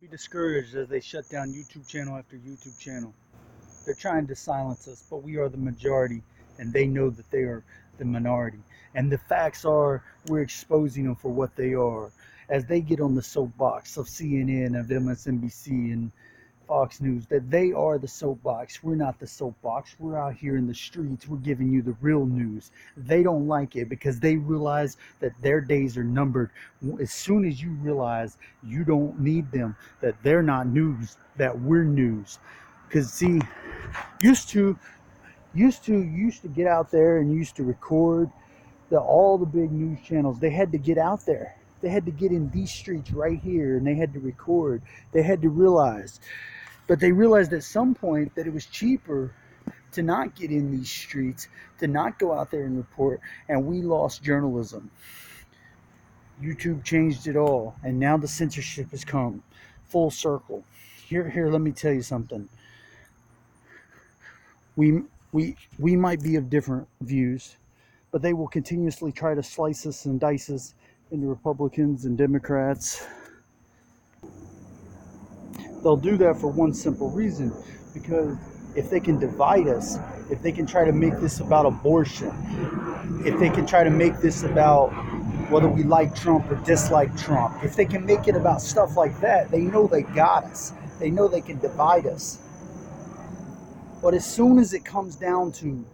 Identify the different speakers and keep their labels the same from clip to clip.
Speaker 1: Be discouraged as they shut down YouTube channel after YouTube channel. They're trying to silence us, but we are the majority, and they know that they are the minority. And the facts are, we're exposing them for what they are. As they get on the soapbox of CNN, of MSNBC, and Fox News, that they are the soapbox. We're not the soapbox. We're out here in the streets. We're giving you the real news. They don't like it because they realize that their days are numbered. As soon as you realize you don't need them, that they're not news, that we're news. Because see, used to used to get out there and used to record all the big news channels. They had to get out there. They had to get in these streets right here, and they had to record. They had to realize, but they realized at some point that it was cheaper to not get in these streets, to not go out there and report, and we lost journalism. YouTube changed it all, and now the censorship has come full circle. Here, let me tell you something. We might be of different views, but they will continuously try to slice us and dice us into Republicans and Democrats. They'll do that for one simple reason, because if they can divide us, if they can try to make this about abortion, if they can try to make this about whether we like Trump or dislike Trump, if they can make it about stuff like that, they know they got us. They know they can divide us. But as soon as it comes down to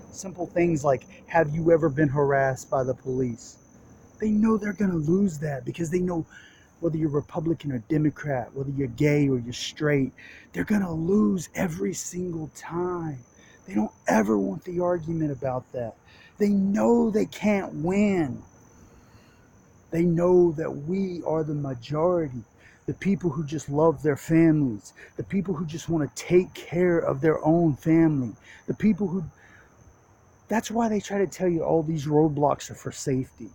Speaker 1: simple things like, have you ever been harassed by the police? They know they're going to lose that, because they know whether you're Republican or Democrat, whether you're gay or you're straight, they're going to lose every single time. They don't ever want the argument about that. They know they can't win. They know that we are the majority. The people who just love their families, the people who just want to take care of their own family, the people who, that's why they try to tell you all these roadblocks are for safety.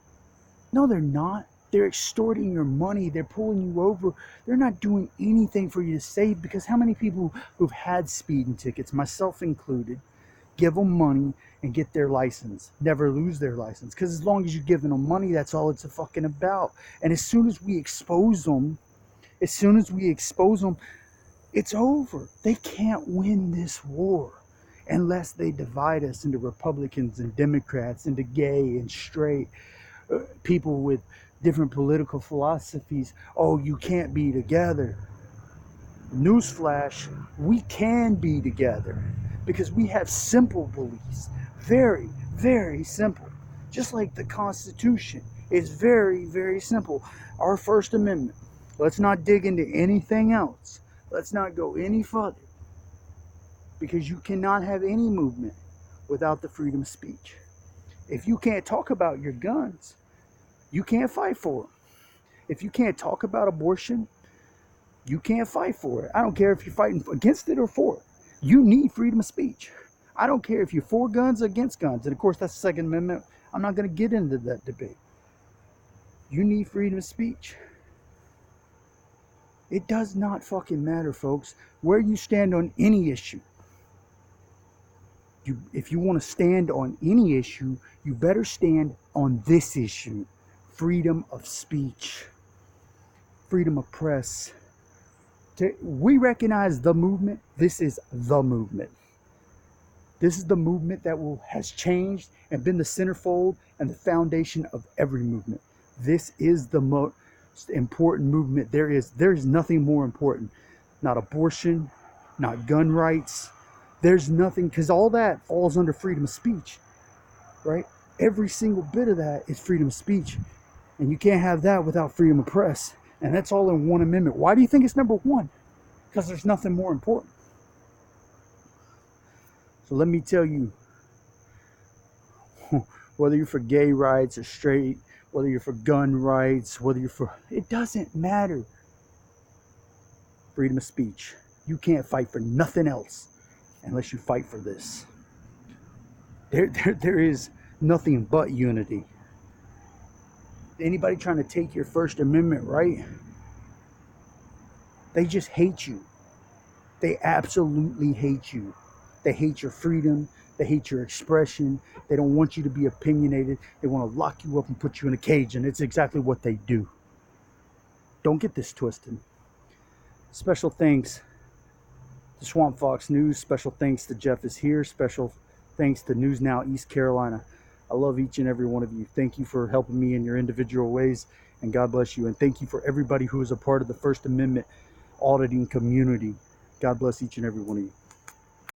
Speaker 1: No, they're not. They're extorting your money. They're pulling you over. They're not doing anything for you to save, because how many people who've had speeding tickets, myself included, give them money and get their license, never lose their license? Because as long as you're giving them money, that's all it's fucking about. And as soon as we expose them, it's over. They can't win this war unless they divide us into Republicans and Democrats, into gay and straight, people with different political philosophies. Oh, you can't be together. Newsflash, we can be together, because we have simple beliefs. Very, very simple. Just like the Constitution is very, very simple. Our First Amendment. Let's not dig into anything else. Let's not go any further, because you cannot have any movement without the freedom of speech. If you can't talk about your guns, you can't fight for them. If you can't talk about abortion, you can't fight for it. I don't care if you're fighting against it or for it. You need freedom of speech. I don't care if you're for guns or against guns. And of course, that's the Second Amendment. I'm not going to get into that debate. You need freedom of speech. It does not fucking matter, folks, where you stand on any issue. If you want to stand on any issue, you better stand on this issue. Freedom of speech. Freedom of press. We recognize the movement. This is the movement. This is the movement that has changed and been the centerfold and the foundation of every movement. This is the most important movement there is. There's nothing more important. Not abortion, not gun rights. There's nothing, because all that falls under freedom of speech, right? Every single bit of that is freedom of speech. And you can't have that without freedom of press. And that's all in one amendment. Why do you think it's number one? Because there's nothing more important. So let me tell you, whether you're for gay rights or straight, whether you're for gun rights, whether you're for, it doesn't matter. Freedom of speech. You can't fight for nothing else unless you fight for this. There is nothing but unity. Anybody trying to take your First Amendment right, they just hate you. They absolutely hate you. They hate your freedom. They hate your expression. They don't want you to be opinionated. They want to lock you up and put you in a cage, and it's exactly what they do. Don't get this twisted. Special thanks to Swamp Fox News. Special thanks to Jeff is here. Special thanks to News Now East Carolina. I love each and every one of you. Thank you for helping me in your individual ways, and God bless you. And thank you for everybody who is a part of the First Amendment auditing community. God bless each and every one of you.